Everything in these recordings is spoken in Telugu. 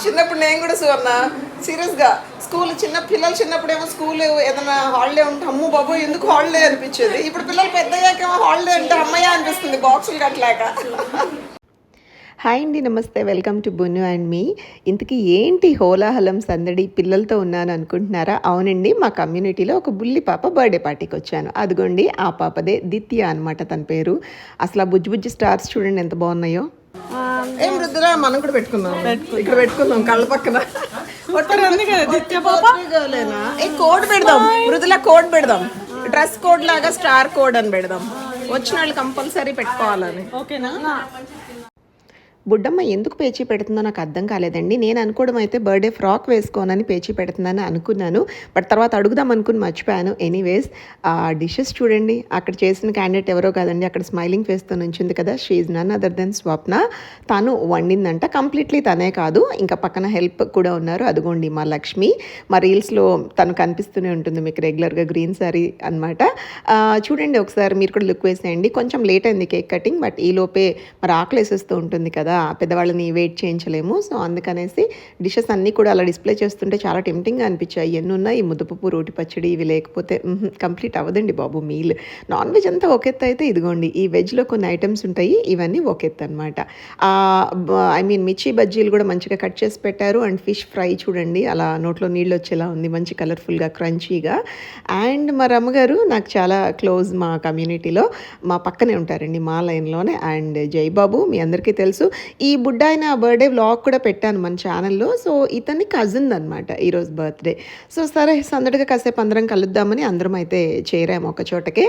చిన్నప్పుడు నేను కూడా సువర్ణ సీరియస్గా స్కూల్ పిల్లలు చిన్నప్పుడేమో స్కూల్ ఏదైనా హాలిడే ఉంటే అమ్ము బాబు ఎందుకు హాలిడే అనిపించేది. ఇప్పుడు పిల్లలు పెద్దయ్యాకేమో హాలిడే అంటే అమ్మయ్య అనిపిస్తుంది బాక్సులు కట్టలేక. హాయ్ అండి, నమస్తే, వెల్కమ్ టు బున్ను అండ్ మీ. ఇంతకీ ఏంటి హోలాహలం సందడి, పిల్లలతో ఉన్నాను అనుకుంటున్నారా? అవునండి, మా కమ్యూనిటీలో ఒక బుల్లి పాప బర్త్డే పార్టీకి వచ్చాను. అదిగోండి ఆ పాపదే దిత్య అనమాట తన పేరు. అసలు ఆ బుజ్జి బుజ్జి స్టార్స్ చూడండి ఎంత బాగున్నాయో. ఏం వృద్ధురా మనం కూడా పెట్టుకుందాం, ఇక్కడ పెట్టుకుందాం కళ్ళ పక్కన. కోడ్ పెడదాం వృద్ధుల, కోడ్ పెడదాం, డ్రెస్ కోడ్ లాగా స్టార్ కోడ్ అని పెడదాం. వచ్చిన వాళ్ళు కంపల్సరీ పెట్టుకోవాలని. ఓకేనా? బుడ్డమ్మ ఎందుకు పేచీ పెడుతుందో నాకు అర్థం కాలేదండి. నేను అనుకోవడం అయితే బర్త్డే ఫ్రాక్ వేసుకోనని పేచీ పెడుతుందని అనుకున్నాను. బట్ తర్వాత అడుగుదాం అనుకుని మర్చిపోయాను. ఎనీవేస్ ఆ డిషెస్ చూడండి. అక్కడ చేసిన క్యాండిడేట్ ఎవరో కాదండి, అక్కడ స్మైలింగ్ ఫేస్తో నుంచింది కదా, she is none other than Swapna. తను వండిందంట, కంప్లీట్లీ తనే కాదు, ఇంకా పక్కన హెల్ప్ కూడా ఉన్నారు. అదిగోండి మా లక్ష్మి. మా రీల్స్లో తను కనిపిస్తూనే ఉంటుంది మీకు రెగ్యులర్గా, గ్రీన్ శారీ అనమాట. చూడండి ఒకసారి మీరు కూడా లుక్ వేసేయండి. కొంచెం లేట్ అయింది కేక్ కటింగ్, బట్ ఈ లోపే మరి ఆకలి వేసేస్తూ ఉంటుంది కదా, పెద్దవాళ్ళని వెయిట్ చేయించలేము. సో అందుకనేసి డిషెస్ అన్నీ కూడా అలా డిస్ప్లే చేస్తుంటే చాలా టెంప్టింగ్గా అనిపించాయి. ఎన్ని ఉన్నాయి, ఈ ముద్దపప్పు, రోటి పచ్చడి, ఇవి లేకపోతే కంప్లీట్ అవ్వదండి బాబు మీల్. నాన్ వెజ్ అంతా ఒకెత్త అయితే, ఇదిగోండి ఈ వెజ్లో కొన్ని ఐటమ్స్ ఉంటాయి, ఇవన్నీ ఒకెత్త అనమాట. ఐ మీన్ మిర్చి బజ్జీలు కూడా మంచిగా కట్ చేసి పెట్టారు. అండ్ ఫిష్ ఫ్రై చూడండి అలా నోట్లో నీళ్ళు వచ్చేలా ఉంది, మంచి కలర్ఫుల్గా క్రంచీగా. అండ్ మా రమ్మగారు నాకు చాలా క్లోజ్, మా కమ్యూనిటీలో మా పక్కనే ఉంటారండి, మా లైన్లోనే. అండ్ జైబాబు మీ అందరికీ తెలుసు. ఈ బుడ్డ ఆయన బర్త్డే వ్లాగ్ కూడా పెట్టాను మన ఛానల్లో. సో ఇతన్ని కజిన్ అనమాట ఈరోజు బర్త్డే. సో సరే సందడిగా కాసేపు అందరం కలుద్దామని అందరం అయితే చేరాము ఒక చోటకే.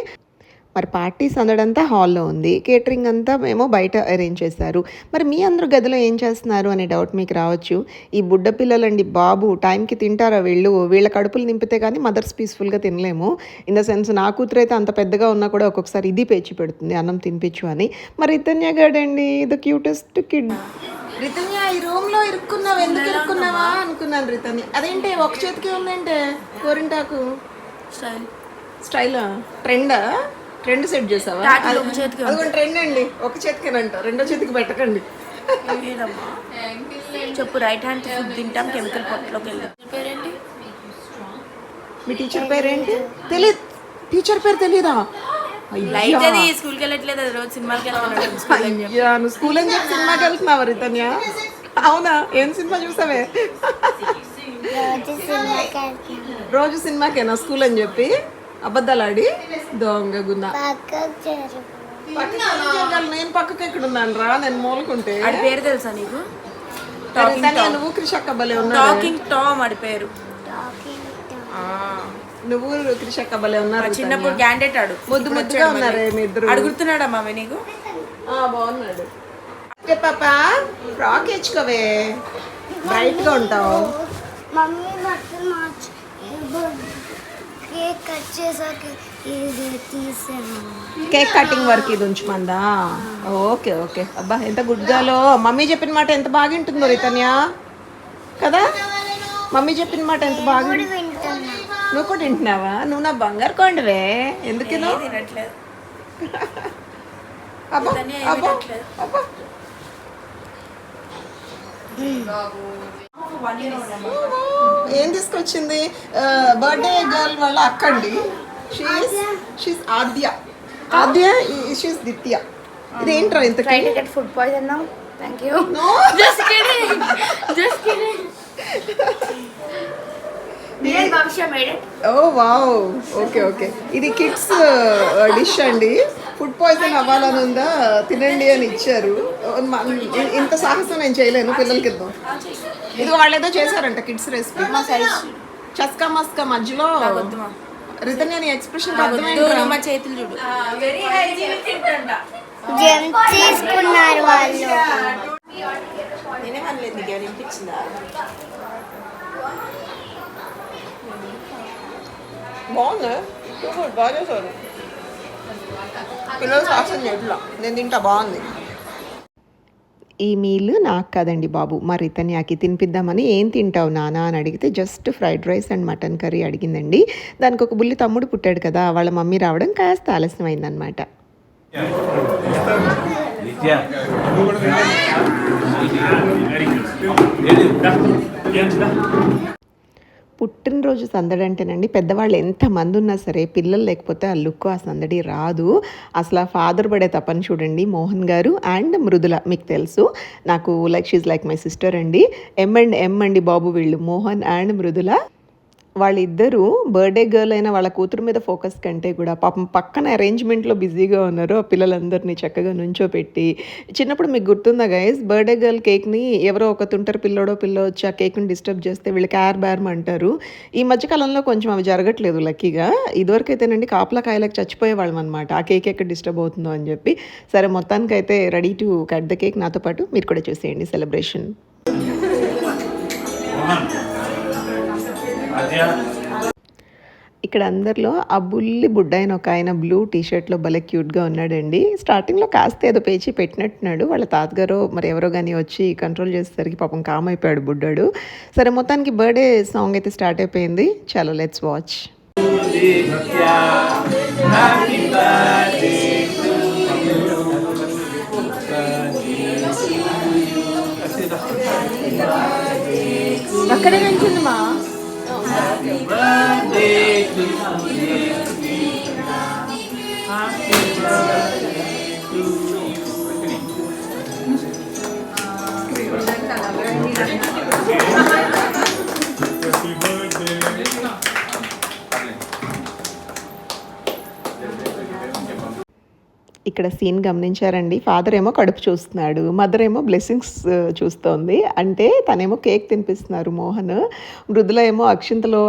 మరి పార్టీ సందడంతా హాల్లో ఉంది, కేటరింగ్ అంతా మేము బయట అరేంజ్ చేశారు. మరి మీ అందరూ గదిలో ఏం చేస్తున్నారు అనే డౌట్ మీకు రావచ్చు. ఈ బుడ్డ పిల్లలండి బాబు, టైంకి తింటారా వీళ్ళు? వీళ్ళ కడుపులు నింపితే కానీ మదర్స్ పీస్ఫుల్గా తినలేము. ఇన్ ద సెన్స్ నా కూతురు అయితే అంత పెద్దగా ఉన్నా కూడా ఒక్కొక్కసారి ఇది పేచి పెడుతుంది, అన్నం తినిపించు అని. మరి Ritanya గాడండి the cutest kid. Ritanya ఈ రూమ్ లో ఇరుక్కున్నావు, ఎందుకు ఇరుక్కున్నావా అనుకున్నాను. రితన్య అదేంటి ఒక చేతికి ఉందంటే గోరింటాకు స్టైల్ ట్రెండ్ సెట్ చేసావా? అదిగో ట్రెండ్ అండి, ఒక చేతికేనంట, రెండో చేతికి పెట్టకండి. చెప్పు. రైట్ హ్యాండ్ ఫుడ్ తింటాం, కెమికల్ పొట్టలోకి వెళ్ళి. పేరేంటి? మీ టీచర్ పేరేంటి? తెలియదు. టీచర్ పేరు తెలీదా? లైట్ అది స్కూల్కి వెళ్ళట్లేదు, అది రోజు సినిమాకి వెళ్తున్నాడు. నువ్వు స్కూల్ అని చెప్పి సినిమాకి వెళ్తున్నావా రితన్య? అవునా? ఏం సినిమా చూసావే? రోజు సినిమాకేనా స్కూల్ అని చెప్పి అబద్ధాలాడి దొంగ గున్నా. నేను పక్కకి ఎక్కడ ఉన్నాను రా, నేను మూలకుంటే. అది పేరు తెలుసా నీకు? నువ్వు క్రిషక్క భలే ఉన్నా. టాకింగ్ టామ్ అది పేరు. నువ్వు క్రిషక్క భలే ఉన్నారు. చిన్నప్పుడు క్యాండిడేట్ ఆడు ముద్దు ముద్దుగా ఉన్నారే మీ ఇద్దరు. అడుగుతున్నాడమ్మా నీకు? బాగున్నాడు. పాప ఫ్రాక్ వేసుకోవే, బ్రైట్ గా ఉంటావు. కేక్ కటింగ్ వర్క్ ఇది ఉంచమందా? Okay okay. అబ్బా ఎంత గుడ్గాలో. మమ్మీ చెప్పిన మాట ఎంత బాగా వింటుందో రితన్య కదా. మమ్మీ చెప్పిన మాట ఎంత బాగా. నువ్వు కూడా వింటున్నావా? నువ్వు నా బంగారు కొండవే. ఎందుకు తినట్లేదు? అబ్బా అబ్బా అబ్బా. ఏం తీసుకొచ్చింది? బర్త్డే గర్ల్ వాళ్ళ అక్కండి. షీస్ ఆద్య. షీస్ దిత్య. ఇదేంట్రా ఇంత food poison? Thank you. Just kidding, just kidding. Oh wow. Okay okay. ఇది కిడ్స్ డిష్ అండి. ఫుడ్ పాయిజన్ అవ్వాలని ఉందా, తినండి అని ఇచ్చారు. ఇంత సాహసం నేను చేయలేను, పిల్లలకి ఇద్దాం. ఇది వాళ్ళు ఏదో చేశారంట కిడ్స్ రెసిపీ. చస్కా మస్కా మధ్యలో. రితన్య నీ ఎక్స్ప్రెషన్ మా చేతులు చూడు. తీసుకున్నారు వాళ్ళు. నేనేమనలేదు, నీకు ఏమైనా అనిపించిందా? బాగుందా? బాగా చేశారు పిల్లలు. సాహసం చేయట్లా, నేను తింటా. బాగుంది. ఈ మీల్ నాకు కాదండి బాబు, మా రితన్యాకి తినిపిద్దామని. ఏం తింటావు నానా అని అడిగితే just fried rice and mutton curry అడిగిందండి. దానికి ఒక బుల్లి తమ్ముడు పుట్టాడు కదా, వాళ్ళ మమ్మీ రావడం కాస్త ఆలస్యం అయిందనమాట. Yeah. Very good. పుట్టినరోజు సందడి అంటేనండి పెద్దవాళ్ళు ఎంతమంది ఉన్నా సరే పిల్లలు లేకపోతే ఆ లుక్ ఆ సందడి రాదు. అసలు ఆ ఫాదర్ పడే తపని చూడండి. మోహన్ గారు అండ్ మృదుల మీకు తెలుసు, నాకు like she's like my sister అండి. ఎం అండి బాబు వీళ్ళు, మోహన్ అండ్ మృదుల. వాళ్ళిద్దరూ బర్త్డే గర్ల్ అయిన వాళ్ళ కూతురు మీద ఫోకస్ కంటే కూడా పాపం పక్కన అరేంజ్మెంట్లో బిజీగా ఉన్నారు. ఆ పిల్లలందరినీ చక్కగా నుంచోపెట్టి, చిన్నప్పుడు మీకు గుర్తుందా గైస్, బర్త్డే గర్ల్ కేక్ని ఎవరో ఒక తుంటరి పిల్లోడో పిల్లో వచ్చి ఆ కేక్ని డిస్టర్బ్ చేస్తే వీళ్ళకి బ్యార్మ్ అంటారు. ఈ మధ్యకాలంలో కొంచెం అవి జరగట్లేదు లక్కీగా. ఇదివరకైతేనండి కాపలా కాయలకు చచ్చిపోయేవాళ్ళం అనమాట, ఆ కేక్ ఎక్కడ డిస్టర్బ్ అవుతుందో అని చెప్పి. సరే మొత్తానికైతే ready to cut the cake. నాతో పాటు మీరు కూడా చూసేయండి సెలబ్రేషన్. ఇక్కడ అందరిలో ఆ బుల్లి బుడ్డాయిన ఒక ఆయన బ్లూ టీషర్ట్లో భలే క్యూట్గా ఉన్నాడండి. స్టార్టింగ్లో కాస్త ఏదో పేచి పెట్టినట్టున్నాడు. వాళ్ళ తాతగారు మరి ఎవరో కానీ వచ్చి కంట్రోల్ చేసేసరికి పాపం కామ్ అయిపోయాడు బుడ్డాడు. సరే మొత్తానికి బర్త్డే సాంగ్ అయితే స్టార్ట్ అయిపోయింది. చలో లెట్స్ వాచ్. అక్కడే నుంచింది మా ఇక్కడ సీన్ గమనించారండి. ఫాదర్ ఏమో కడుపు చూస్తున్నాడు, మదర్ ఏమో బ్లెస్సింగ్స్ చూస్తోంది. అంటే తనేమో కేక్ తినిపిస్తున్నారు మోహన్, మృదుల ఏమో అక్షింతలు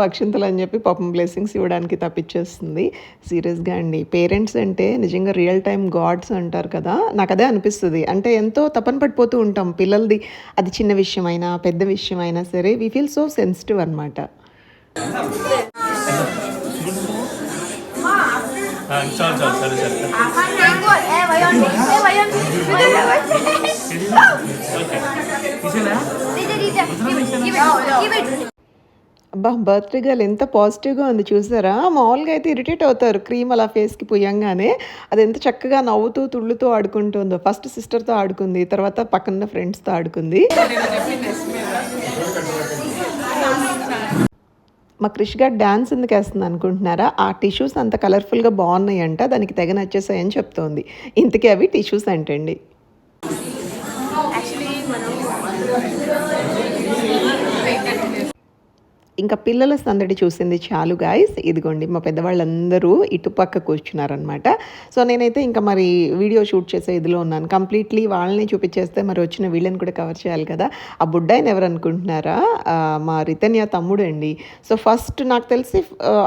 అని చెప్పి పాపం బ్లెస్సింగ్స్ ఇవ్వడానికి తప్పించేస్తుంది. సీరియస్గా అండి, పేరెంట్స్ అంటే నిజంగా రియల్ టైమ్ గాడ్స్ అంటారు కదా, నాకు అదే అనిపిస్తుంది. అంటే ఎంతో తపన పడిపోతూ ఉంటాం పిల్లలది, అది చిన్న విషయమైనా పెద్ద విషయమైనా సరే వీ ఫీల్ సో సెన్సిటివ్ అనమాట. అబ్బా బర్త్డే గర్ల్ ఎంత పాజిటివ్గా ఉంది చూసారా. మామూలుగా అయితే ఇరిటేట్ అవుతారు క్రీమ్ అలా ఫేస్కి పుయ్యంగానే, అది ఎంత చక్కగా నవ్వుతూ తుళ్ళుతూ ఆడుకుంటుందో. ఫస్ట్ సిస్టర్తో ఆడుకుంది, తర్వాత పక్కన ఫ్రెండ్స్తో ఆడుకుంది. మా క్రిష్ గారు డ్యాన్స్ ఎందుకు వేస్తుంది అనుకుంటున్నారా, ఆ టిష్యూస్ అంత కలర్ఫుల్గా బాగున్నాయంట, దానికి తెగ నచ్చేసాయని చెప్తోంది. ఇంతకీ అవి టిష్యూస్ అంటండి. ఇంకా పిల్లల సందడి చూసింది చాలు గాయస్. ఇదిగోండి మా పెద్దవాళ్ళందరూ ఇటుపక్క కూర్చున్నారనమాట. సో నేనైతే ఇంకా మరి వీడియో షూట్ చేసే ఇదిలో ఉన్నాను. కంప్లీట్లీ వాళ్ళని చూపించేస్తే మరి వచ్చిన వీళ్ళని కూడా కవర్ చేయాలి కదా. ఆ బుడ్డాయిని ఎవరు అనుకుంటున్నారా, మా రితన్య తమ్ముడు అండి. సో ఫస్ట్ నాకు తెలిసి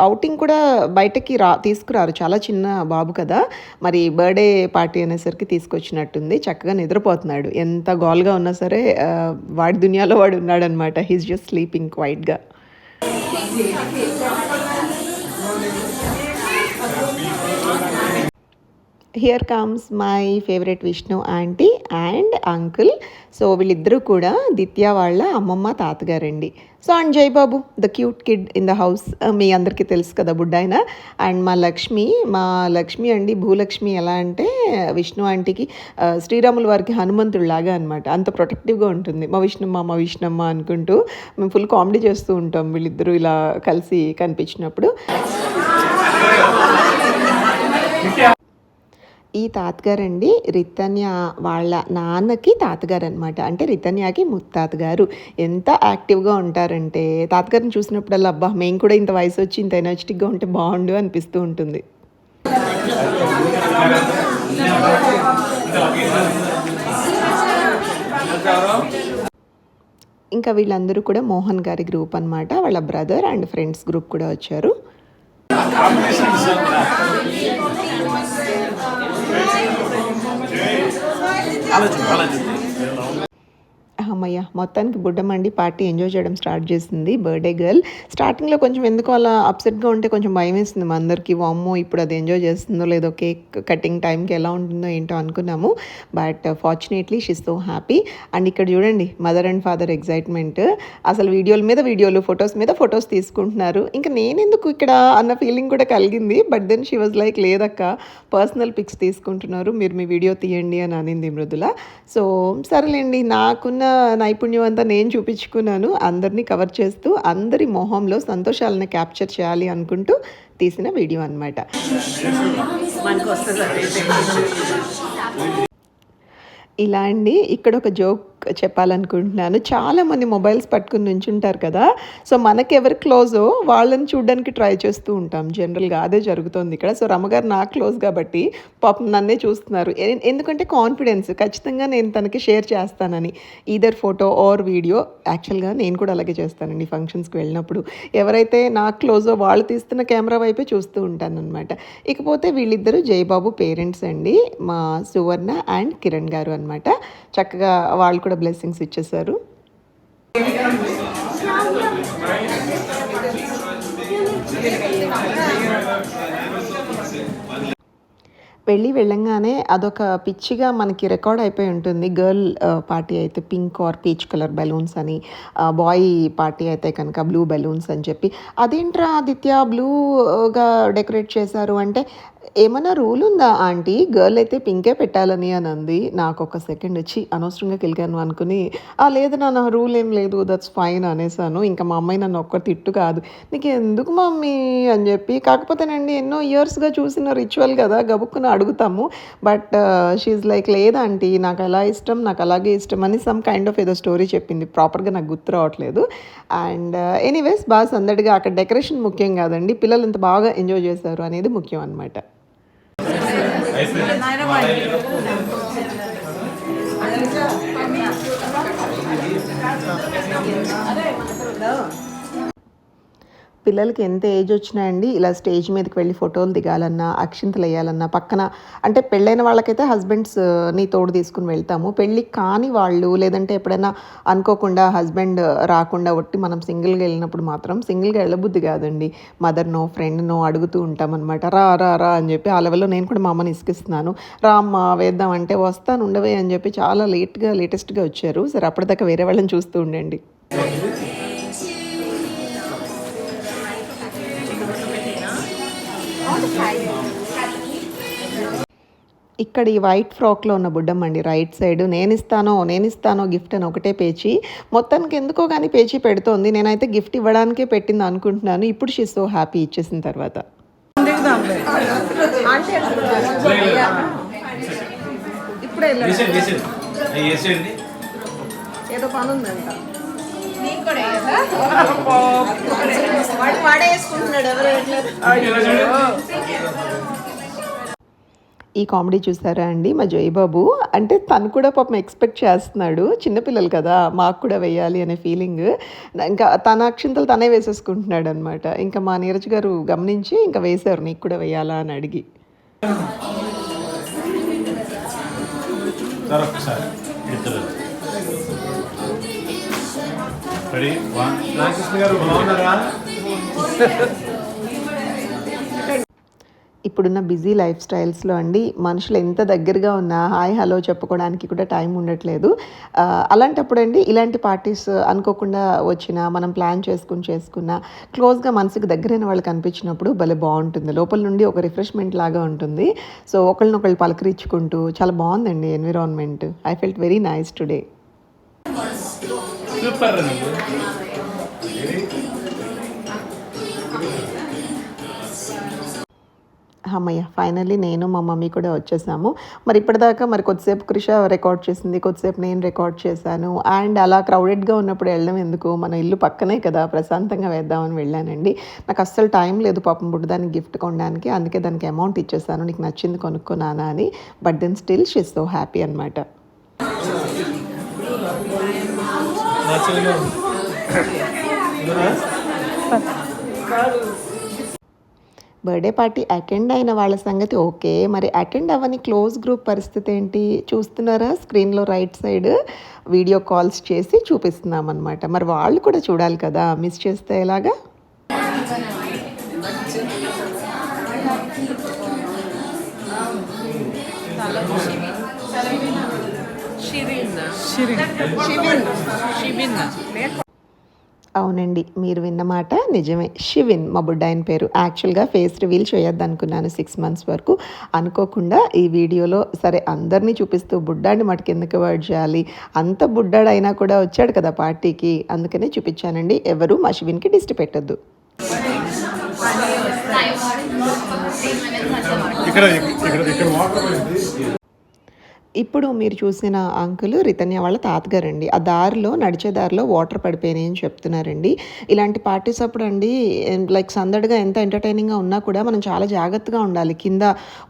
అవుటింగ్ కూడా బయటకి తీసుకురారు, చాలా చిన్న బాబు కదా, మరి బర్త్డే పార్టీ అనేసరికి తీసుకొచ్చినట్టుంది. చక్కగా నిద్రపోతున్నాడు, ఎంత గోల్గా ఉన్నా సరే వాడి దునియాలో వాడు ఉన్నాడనమాట. హీస్ జస్ట్ స్లీపింగ్ క్వైట్గా. Here comes my favourite Vishnu aunty and uncle. So వీళ్ళిద్దరూ కూడా దిత్య వాళ్ళ అమ్మమ్మ తాతగారండి. So and Jayababu the cute kid in the house, మీ అందరికీ తెలుసు కదా బుడ్డాయన. అండ్ మా లక్ష్మి అండి, భూలక్ష్మి ఎలా అంటే విష్ణు ఆంటీకి శ్రీరాముల వారికి హనుమంతుడిలాగా అనమాట, అంత ప్రొటెక్టివ్గా ఉంటుంది. మా విష్ణమ్మ అనుకుంటూ మేము ఫుల్ కామెడీ చేస్తూ ఉంటాం వీళ్ళిద్దరూ ఇలా కలిసి కనిపించినప్పుడు. ఈ తాతగారండి రితన్య వాళ్ళ నాన్నకి తాతగారు అనమాట, అంటే రితన్యకి ముత్తాతగారు. ఎంత యాక్టివ్గా ఉంటారంటే తాతగారిని చూసినప్పుడల్లా అబ్బా మేము కూడా ఇంత వయసు వచ్చి ఇంత ఎనర్జెటిక్గా ఉంటే బాగుండు అనిపిస్తూ ఉంటుంది. ఇంకా వీళ్ళందరూ కూడా మోహన్ గారి గ్రూప్ అనమాట, వాళ్ళ బ్రదర్ అండ్ ఫ్రెండ్స్ గ్రూప్ కూడా వచ్చారు. అమ్మయ్య మొత్తానికి బుడ్డమండి పార్టీ ఎంజాయ్ చేయడం స్టార్ట్ చేసింది. బర్త్డే గర్ల్ స్టార్టింగ్లో కొంచెం ఎందుకో అలా అప్సెట్గా ఉంటే కొంచెం భయం వేసింది మా అందరికీ. వామ్మో ఇప్పుడు అది ఎంజాయ్ చేస్తుందో లేదో, కేక్ కటింగ్ టైంకి ఎలా ఉంటుందో ఏంటో అనుకున్నాము. But fortunately she so happy. And ఇక్కడ చూడండి మదర్ అండ్ ఫాదర్ ఎగ్జైట్మెంట్. అసలు వీడియోల మీద వీడియోలు, ఫొటోస్ మీద ఫొటోస్ తీసుకుంటున్నారు. ఇంకా నేనెందుకు ఇక్కడ అన్న ఫీలింగ్ కూడా కలిగింది. But then she was like లేదక్క పర్సనల్ పిక్స్ తీసుకుంటున్నారు, మీరు మీ వీడియో తీయండి అని అనింది మృదుల. సో సరేలేండి, నాకున్న నైపుణ్యం అంతా నేను చూపించుకున్నాను. అందరినీ కవర్ చేస్తూ అందరి మొహంలో సంతోషాలను క్యాప్చర్ చేయాలి అనుకుంటూ తీసిన వీడియో అనమాట. ఇలా అండి ఇక్కడ ఒక జోక్ చెప్పాలనుకుంటున్నాను. చాలామంది మొబైల్స్ పట్టుకుని నుంచుంటారు కదా, సో మనకి ఎవరు క్లోజో వాళ్ళని చూడడానికి ట్రై చేస్తూ ఉంటాం. జనరల్గా అదే జరుగుతుంది ఇక్కడ. సో రమ్మగారు నాకు క్లోజ్ కాబట్టి పాపం నన్నే చూస్తున్నారు. ఎందుకంటే కాన్ఫిడెన్స్, ఖచ్చితంగా నేను తనకి షేర్ చేస్తానని, ఈదర్ ఫోటో ఆర్ వీడియో. యాక్చువల్గా నేను కూడా అలాగే చేస్తానండి ఫంక్షన్స్కి వెళ్ళినప్పుడు. ఎవరైతే నాకు క్లోజో వాళ్ళు తీస్తున్న కెమెరా వైపే చూస్తూ ఉంటాను అనమాట. ఇకపోతే వీళ్ళిద్దరూ జయబాబు పేరెంట్స్ అండి, మా సువర్ణ అండ్ కిరణ్ గారు అనమాట. చక్కగా వాళ్ళు కూడా బ్లెస్సింగ్స్ ఇచ్చేసారు. వెళ్ళంగానే అదొక పిచ్చిగా మనకి రికార్డ్ అయిపోయి ఉంటుంది. గర్ల్ పార్టీ అయితే pink are peach colour balloons అని, బాయ్ పార్టీ అయితే కనుక బ్లూ బెలూన్స్ అని చెప్పి, అదేంట్రా ఆదిత్య బ్లూగా డెకరేట్ చేశారు అంటే, ఏమన్నా రూల్ ఉందా ఆంటీ, గర్ల్ అయితే పింకే పెట్టాలని అని అంది. నాకు ఒక సెకండ్ వచ్చి అనవసరంగా కెలిగాను అనుకుని, లేదు నాన్న రూల్ ఏం లేదు, దట్స్ ఫైన్ అనేసాను. ఇంకా మా అమ్మాయి నన్ను ఒక్క తిట్టు కాదు, నీకు ఎందుకు మమ్మీ అని చెప్పి. కాకపోతేనండి ఎన్నో ఇయర్స్గా చూసిన రిచువల్ కదా, గబుక్కున అడుగుతాము. బట్ షీఈ్ లైక్ లేదంటీ నాకు అలా ఇష్టం, నాకు అలాగే ఇష్టం అని సమ్ కైండ్ ఆఫ్ ఏదో స్టోరీ చెప్పింది. ప్రాపర్గా నాకు గుర్తు రావట్లేదు. అండ్ ఎనీవేస్ బాగా సందడిగా, అక్కడ డెకరేషన్ ముఖ్యం కాదండి, పిల్లలు ఎంత బాగా ఎంజాయ్ చేశారు అనేది ముఖ్యం అనమాట. పిల్లలకి ఎంత ఏజ్ వచ్చినా అండి ఇలా స్టేజ్ మీదకి వెళ్ళి ఫోటోలు దిగాలన్నా, అక్షింతలు వేయాలన్నా, పక్కన అంటే పెళ్ళైన వాళ్ళకైతే హస్బెండ్స్ని తోడు తీసుకుని వెళ్తాము. పెళ్ళి కాని వాళ్ళు, లేదంటే ఎప్పుడైనా అనుకోకుండా హస్బెండ్ రాకుండా ఒట్టి మనం సింగిల్గా వెళ్ళినప్పుడు మాత్రం సింగిల్గా వెళ్ళబుద్ధి కాదండి, మదర్నో ఫ్రెండ్నో అడుగుతూ ఉంటాం అనమాట. రా రా రా అని చెప్పి. ఆ లెవెల్లో నేను కూడా మా అమ్మని ఇసుకిస్తున్నాను. రా అమ్మ వేద్దామంటే వస్తాను ఉండవే అని చెప్పి చాలా లేటెస్ట్గా వచ్చారు. సరే అప్పటిదాకా వేరే వాళ్ళని చూస్తూ ఉండండి. ఇక్కడ ఈ వైట్ ఫ్రాక్లో ఉన్న బుడ్డమ్మండి రైట్ సైడ్, నేను ఇస్తానో గిఫ్ట్ అని ఒకటే పేచి, మొత్తానికి ఎందుకో కానీ పేచి పెడుతోంది. నేనైతే గిఫ్ట్ ఇవ్వడానికే పెట్టింది అనుకుంటున్నాను. ఇప్పుడు షీ సో హ్యాపీ ఇచ్చేసిన తర్వాత. ఇప్పుడే ఏదో పని ఉందంట, వాడేసుకుంటున్నాడు ఎవరు. ఈ కామెడీ చూసారా అండి మా జయబాబు, అంటే తను కూడా పాపం ఎక్స్పెక్ట్ చేస్తున్నాడు, చిన్నపిల్లలు కదా మాకు కూడా వేయాలి అనే ఫీలింగ్. ఇంకా తన అక్షింతలు తనే వేసేసుకుంటున్నాడు అనమాట. ఇంకా మా నీరజ్ గారు గమనించి ఇంకా వేశారు, నీకు కూడా వేయాలా అని అడిగి. ఇప్పుడున్న బిజీ లైఫ్ స్టైల్స్లో అండి మనుషులు ఎంత దగ్గరగా ఉన్నా హాయ్ హలో చెప్పుకోవడానికి కూడా టైం ఉండట్లేదు. అలాంటప్పుడు అండి ఇలాంటి పార్టీస్ అనుకోకుండా వచ్చినా, మనం ప్లాన్ చేసుకున్నా, క్లోజ్గా మనసుకు దగ్గరైన వాళ్ళకి అనిపించినప్పుడు భలే బాగుంటుంది. లోపల నుండి ఒక రిఫ్రెష్మెంట్ లాగా ఉంటుంది. సో ఒకళ్ళనొకళ్ళు పలకరించుకుంటూ చాలా బాగుందండి environment. I felt very nice today. అమ్మయ్య ఫైనల్లీ నేను మా మమ్మీ కూడా వచ్చేసాము. మరి ఇప్పటిదాకా మరి కొద్దిసేపు కృష రికార్డ్ చేసింది, కొద్దిసేపు నేను రికార్డ్ చేశాను. అండ్ అలా క్రౌడెడ్గా ఉన్నప్పుడు వెళ్ళడం ఎందుకు, మన ఇల్లు పక్కనే కదా, ప్రశాంతంగా వేద్దామని వెళ్ళానండి. నాకు అస్సలు టైం లేదు పాపం బుడ్డదానికి గిఫ్ట్ కొనడానికి, అందుకే దానికి అమౌంట్ ఇచ్చేసాను, నీకు నచ్చింది కొనుక్కున్నానా అని. But then still she so happy అనమాట. బర్త్డే పార్టీ అటెండ్ అయిన వాళ్ళ సంగతి ఓకే, మరి అటెండ్ అవ్వని క్లోజ్ గ్రూప్ పరిస్థితి ఏంటి చూస్తున్నారా? స్క్రీన్లో రైట్ సైడ్ వీడియో కాల్స్ చేసి చూపిస్తున్నాం అనమాట. మరి వాళ్ళు కూడా చూడాలి కదా, మిస్ చేస్తే ఎలాగా? అవునండి, మీరు విన్న మాట నిజమే. షివిన్ మా బుడ్డాయిన పేరు. యాక్చువల్గా ఫేస్ రివీల్ చేయొద్దు అనుకున్నాను 6 months వరకు. అనుకోకుండా ఈ వీడియోలో సరే అందరినీ చూపిస్తూ బుడ్డాడిని మటుకు ఎందుకు అవాయిడ్ చేయాలి, అంత బుడ్డాడు అయినా కూడా వచ్చాడు కదా పార్టీకి, అందుకనే చూపించానండి. ఎవరు మా షివిన్కి దిష్టి పెట్టద్దు. ఇప్పుడు మీరు చూసిన అంకుల్ రితన్య వాళ్ళ తాతగారండి. ఆ దారిలో నడిచే దారిలో వాటర్ పడిపోయినాయి అని చెప్తున్నారండి. ఇలాంటి పార్టీస్ అప్పుడు అండి లైక్ సందడిగా ఎంత ఎంటర్టైనింగ్గా ఉన్నా కూడా మనం చాలా జాగ్రత్తగా ఉండాలి. కింద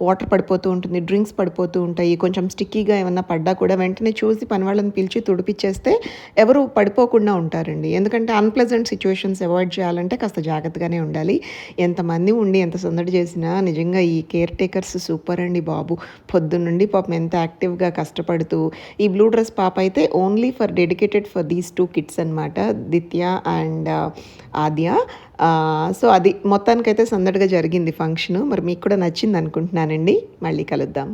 వాటర్ పడిపోతూ ఉంటుంది, డ్రింక్స్ పడిపోతూ ఉంటాయి, కొంచెం స్టిక్కీగా ఏమన్నా పడ్డా కూడా వెంటనే చూసి పని వాళ్ళని పిలిచి తుడిపిచ్చేస్తే ఎవరు పడిపోకుండా ఉంటారండి. ఎందుకంటే అన్ప్లెజెంట్ సిచ్యువేషన్స్ అవాయిడ్ చేయాలంటే కాస్త జాగ్రత్తగానే ఉండాలి. ఎంతమంది ఉండి ఎంత సందడి చేసినా నిజంగా ఈ కేర్ టేకర్స్ సూపర్ అండి బాబు. పొద్దున్నుండి పాపం ఎంత యాక్టివ్గా కష్టపడుతూ, ఈ బ్లూ డ్రెస్ పాప అయితే only dedicated for these 2 kids అనమాట, దిత్య అండ్ ఆద్య. సో అది మొత్తానికైతే సందడిగా జరిగింది ఫంక్షను. మరి మీకు కూడా నచ్చింది అనుకుంటున్నానండి. మళ్ళీ కలుద్దాం.